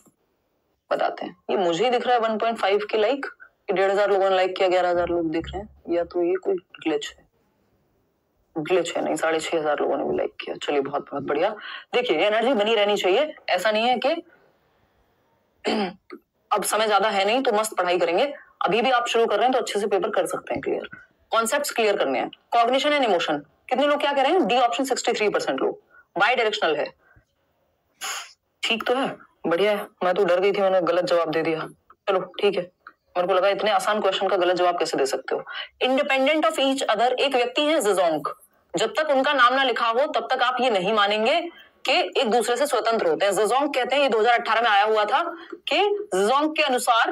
बताते हैं. ये मुझे दिख रहा है 1.5 के लाइक, 1,500 लोगों ने लाइक किया, 11,000 लोग दिख रहे हैं, या तो ये कोई ग्लिच है. ग्लिच है नहीं, 6,500 लोगों ने भी लाइक किया. चलिए बहुत बहुत बढ़िया. देखिए एनर्जी बनी रहनी चाहिए, ऐसा नहीं है कि अब समय ज्यादा है नहीं तो मस्त पढ़ाई करेंगे. अभी भी आप शुरू कर रहे हैं तो अच्छे से पेपर कर सकते हैं क्लियर. कॉन्सेप्ट्स क्लियर करने हैं. कॉग्निशन एंड इमोशन, कितने लोग क्या कह रहे हैं. डी ऑप्शन 63% लोग. बाई डायरेक्शनल है. ठीक तो है, बढ़िया है. मैं तो डर गई थी, मैंने गलत जवाब दे दिया. चलो ठीक है, मेरे को लगा इतने आसान क्वेश्चन का गलत जवाब कैसे दे सकते हो. इंडिपेंडेंट ऑफ ईच अदर, एक व्यक्ति है ज़ेज़ोंग, जब तक उनका नाम ना लिखा हो तब तक आप ये नहीं मानेंगे कि एक दूसरे से स्वतंत्र होते हैं. ज़ेज़ोंग कहते हैं, ये 2018 में आया हुआ था, कि ज़ेज़ोंग के अनुसार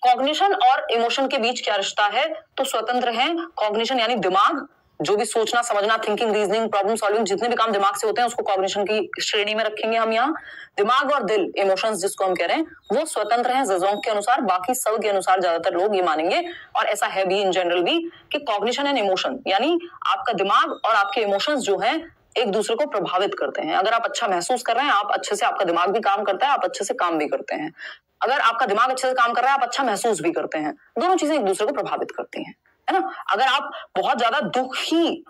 कॉग्निशन और इमोशन के बीच क्या रिश्ता है, तो स्वतंत्र है. कॉग्निशन यानी दिमाग, जो भी सोचना समझना, थिंकिंग, रीजनिंग, प्रॉब्लम सॉल्विंग, जितने भी काम दिमाग से होते हैं उसको कॉग्निशन की श्रेणी में रखेंगे हम यहाँ. दिमाग और दिल, इमोशंस जिसको हम कह रहे हैं, वो स्वतंत्र हैं ज़ेज़ोंग के अनुसार. बाकी सब के अनुसार ज्यादातर लोग ये मानेंगे, और ऐसा है भी इन जनरल भी, कि कॉग्निशन एंड इमोशन यानी आपका दिमाग और आपके इमोशंस जो हैं एक दूसरे को प्रभावित करते हैं. अगर आप अच्छा महसूस कर रहे हैं, आप अच्छे से, आपका दिमाग भी काम करता है, आप अच्छे से काम भी करते हैं. अगर आपका दिमाग अच्छे से काम कर रहा है, आप अच्छा महसूस भी करते हैं. दोनों चीजें एक दूसरे को प्रभावित करती हैं, है ना. अगर आप बहुत ज्यादा दुखी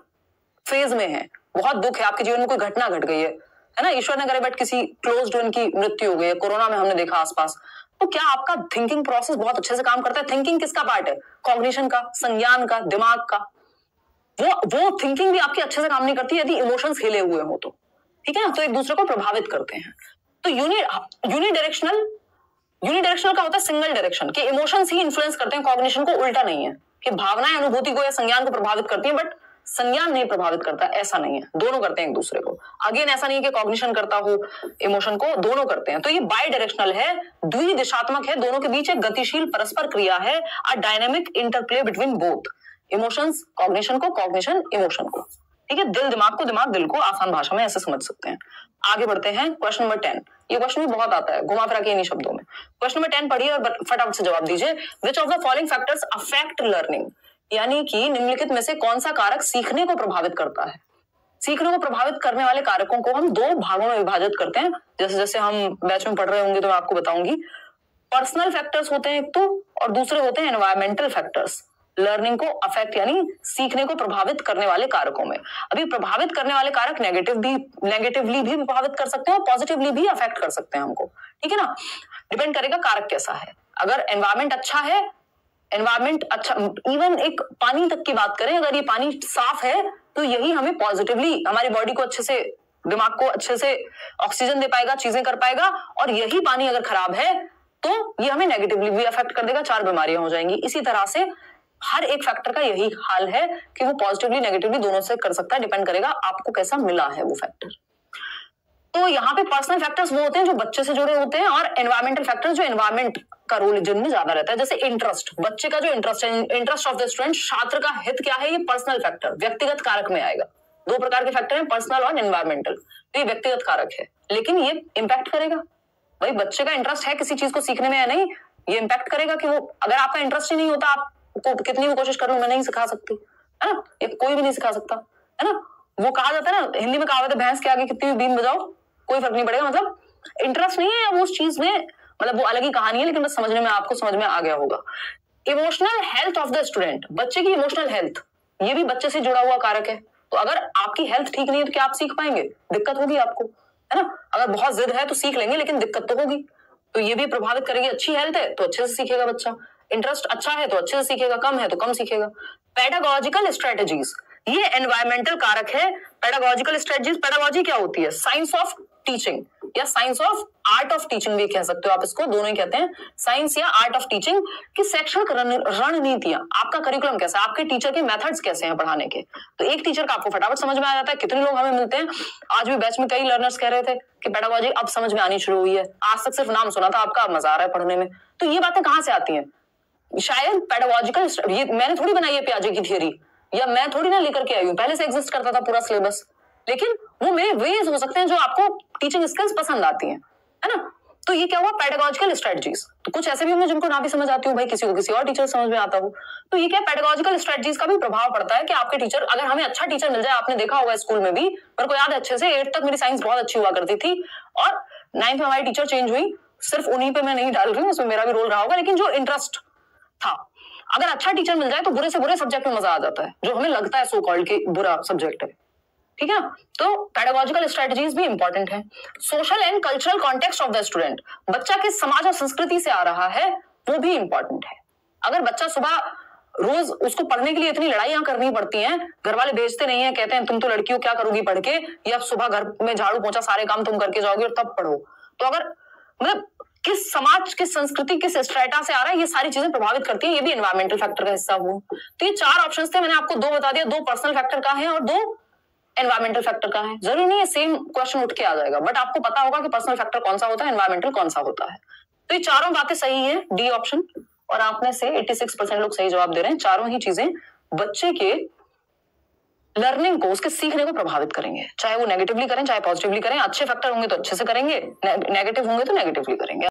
फेज में है, बहुत दुख है, आपके जीवन में कोई घटना घट गई है ना, ईश्वर ने करे बट किसी क्लोज्ड वन की मृत्यु हो गई है, कोरोना में हमने देखा आसपास, तो क्या आपका थिंकिंग प्रोसेस बहुत अच्छे से काम करता है. थिंकिंग किसका पार्ट है, कॉग्निशन का, संज्ञान का, दिमाग का. वो थिंकिंग भी आपकी अच्छे से काम नहीं करती यदि इमोशंस हिले हुए हो तो. ठीक है ना. तो एक दूसरे को प्रभावित करते हैं. तो यूनिडायरेक्शनल का होता है सिंगल डायरेक्शन, कि इमोशंस ही इन्फ्लुएंस करते हैं कॉग्निशन को, उल्टा नहीं है कि भावनाएं अनुभूति को या संज्ञान को प्रभावित करती हैं बट संज्ञान नहीं प्रभावित करता. ऐसा नहीं है, दोनों करते हैं एक दूसरे को. अगेन ऐसा नहीं है कि कॉग्निशन करता हो इमोशन को, दोनों करते हैं. तो ये बाई डायरेक्शनल है, द्विदिशात्मक है, दोनों के बीच एक गतिशील परस्पर क्रिया है. A dynamic interplay between both, emotions cognition को, कॉग्निशन इमोशन को. ठीक है. दिल दिमाग को, दिमाग दिल को, आसान भाषा में ऐसे समझ सकते हैं. आगे बढ़ते हैं. Question number 10. ये क्वेश्चन भी बहुत आता है, घुमा फिरा के इन्हीं शब्दों में. क्वेश्चन नंबर 10 पढ़िए और फटाफट से जवाब दीजिए. Which of the following factors affect learning, यानी कि निम्नलिखित में से कौन सा कारक सीखने को प्रभावित करता है. सीखने को प्रभावित करने वाले कारकों को हम 2 भागों में विभाजित करते हैं. जैसे जैसे हम बैच में पढ़ रहे होंगे तो मैं आपको बताऊंगी. पर्सनल फैक्टर्स होते हैं एक तो, और दूसरे होते हैं एनवायरमेंटल फैक्टर्स. लर्निंग को अफेक्ट यानी सीखने को प्रभावित करने वाले कारकों में. अभी प्रभावित करने वाले कारक नेगेटिवली भी प्रभावित कर सकते हैं और पॉजिटिवली भी अफेक्ट कर सकते हैं हमको. ठीक है ना. डिपेंड करेगा कारक कैसा है. अगर एनवायरमेंट अच्छा है, एनवायरमेंट अच्छा, इवन एक पानी तक की बात करें, अगर ये पानी साफ है तो यही हमें पॉजिटिवली, हमारी बॉडी को अच्छे से, दिमाग को अच्छे से ऑक्सीजन दे पाएगा, चीजें कर पाएगा. और यही पानी अगर खराब है तो ये हमें नेगेटिवली भी अफेक्ट कर देगा, 4 बीमारियां हो जाएंगी. इसी तरह से हर एक फैक्टर का यही हाल है कि वो पॉजिटिवली नेगेटिवली दोनों से कर सकता है. डिपेंड करेगा आपको कैसा मिला है वो फैक्टर. तो यहाँ पे पर्सनल फैक्टर्स वो होते हैं जो बच्चे से जुड़े होते हैं, और एनवायरमेंटल फैक्टर्स जो एनवायरमेंट का रोल जिनमें ज्यादा रहता है. जैसे इंटरेस्ट, बच्चे का जो इंटरेस्ट है, इंटरेस्ट ऑफ द स्टूडेंट, छात्र का हित क्या है, ये पर्सनल फैक्टर, व्यक्तिगत कारक में आएगा. दो प्रकार के फैक्टर हैं, पर्सनल और एनवायरमेंटल। तो ये व्यक्तिगत कारक है, लेकिन ये इम्पैक्ट करेगा। भाई बच्चे का इंटरेस्ट है किसी चीज को सीखने में या नहीं, ये इम्पैक्ट करेगा कि वो, अगर आपका इंटरेस्ट ही नहीं होता, आपको कितनी भी कोशिश कर लूं मैं नहीं सिखा सकती, है ना, ये कोई भी नहीं सिखा सकता, है ना। वो कहा जाता है ना, हिंदी में कहावत है, भैंस के आगे कितनी भी बीन बजाओ कोई फर्क नहीं पड़ेगा। मतलब इंटरेस्ट नहीं है या उस चीज में, मतलब वो अलग ही कहानी है, लेकिन बस समझने में, आपको समझ में आ गया होगा। Emotional health of the student, बच्चे की इमोशनल हेल्थ, ये भी बच्चे से जुड़ा हुआ कारक है। तो अगर आपकी हेल्थ ठीक नहीं है तो क्या आप सीख पाएंगे, दिक्कत होगी आपको, है ना। अगर बहुत जिद है तो सीख लेंगे, लेकिन दिक्कत तो होगी, तो ये भी प्रभावित करेगी। अच्छी हेल्थ है तो अच्छे से सीखेगा बच्चा, इंटरेस्ट अच्छा है तो अच्छे से सीखेगा, कम है तो कम सीखेगा। पेडागोजिकल स्ट्रेटेजीज, ये एनवायरमेंटल कारक है। पेडागोजिकल स्ट्रेटेजीज, पेडागोजी क्या होती है, साइंस ऑफ टीचिंग या science of art of teaching भी कह सकते हो आप इसको, दोनों ही कहते हैं, साइंस या आर्ट ऑफ टीचिंग की शैक्षणिक रणनीतियां, आपका करिकुलम कैसा है, आपके टीचर के मेथड्स कैसे हैं पढ़ाने के। तो एक टीचर का आपको फटाफट समझ में आ जाता है। कितने लोग हमें मिलते हैं, आज भी बैच में कई लर्नर्स कह रहे थे कि पेडागोजी अब समझ में आनी शुरू हुई है, आज तक सिर्फ नाम सुना था आपका, अब मजा आ रहा है पढ़ने में। तो ये बातें कहां से आती हैं, शायद पेडागोजिकल, ये मैंने थोड़ी बनाई है पियाजे की थियरी, या मैं थोड़ी ना लेकर के आई हूं, पहले से एग्जिस्ट करता था पूरा सिलेबस, लेकिन वो मेरे वेज हो सकते हैं जो आपको टीचिंग स्किल्स पसंद आती हैं, है ना। तो ये क्या हुआ, पेडागोजिकल स्ट्रेटजीज। तो कुछ ऐसे भी होंगे जिनको ना भी समझ आती हो, भाई किसी को किसी और टीचर समझ में आता हो। तो ये क्या, पेडागोजिकल स्ट्रेटजीज का भी प्रभाव पड़ता है कि आपके टीचर, अगर हमें अच्छा टीचर मिल जाए, आपने देखा होगा स्कूल में भी, मेरे को याद है अच्छे से, 8th तक मेरी साइंस बहुत अच्छी हुआ करती थी, और 9th में हमारी टीचर चेंज हुई, सिर्फ उन्हीं पे मैं नहीं डाल रही हूँ, उसमें मेरा भी रोल रहा होगा, लेकिन जो इंटरेस्ट था, अगर अच्छा टीचर मिल जाए तो बुरे से बुरे सब्जेक्ट में मजा आ जाता है, जो हमें लगता है सो कॉल्ड कि बुरा सब्जेक्ट है, ठीक है ना। तो पेडागोजिकल स्ट्रेटजीज भी इंपॉर्टेंट है। Social and cultural context of the student, बच्चा किस समाज और संस्कृति से आ रहा है वो भी इंपॉर्टेंट है। अगर बच्चा सुबह रोज, उसको पढ़ने के लिए इतनी लड़ाइयां करनी पड़ती हैं, घर वाले भेजते नहीं है, कहते हैं तुम तो लड़की हो क्या करोगी पढ़ के, या सुबह घर में झाड़ू पोंछा सारे काम तुम करके जाओगी और तब पढ़ो। तो अगर मतलब किस समाज, किस संस्कृति, किस स्ट्रेटा से आ रहा है, ये सारी चीजें प्रभावित करती है, ये भी एनवायरमेंटल फैक्टर का हिस्सा हुआ। तो ये 4 ऑप्शंस थे, मैंने आपको 2 बता दिया, 2 पर्सनल फैक्टर का है और 2 एनवायरमेंटल फैक्टर का है। जरूरी नहीं है सेम क्वेश्चन उठ के आ जाएगा, बट आपको पता होगा कि पर्सनल फैक्टर कौन सा होता है, एनवायरमेंटल कौन सा होता है। तो ये चारों बातें सही है, डी ऑप्शन, और आप में से 86% लोग सही जवाब दे रहे हैं। चारों ही चीजें बच्चे के लर्निंग को, उसके सीखने को प्रभावित करेंगे, चाहे वो नेगेटिवली करें चाहे पॉजिटिवली करें। अच्छे फैक्टर होंगे तो अच्छे से करेंगे, नेगेटिव होंगे तो नेगेटिवली करेंगे।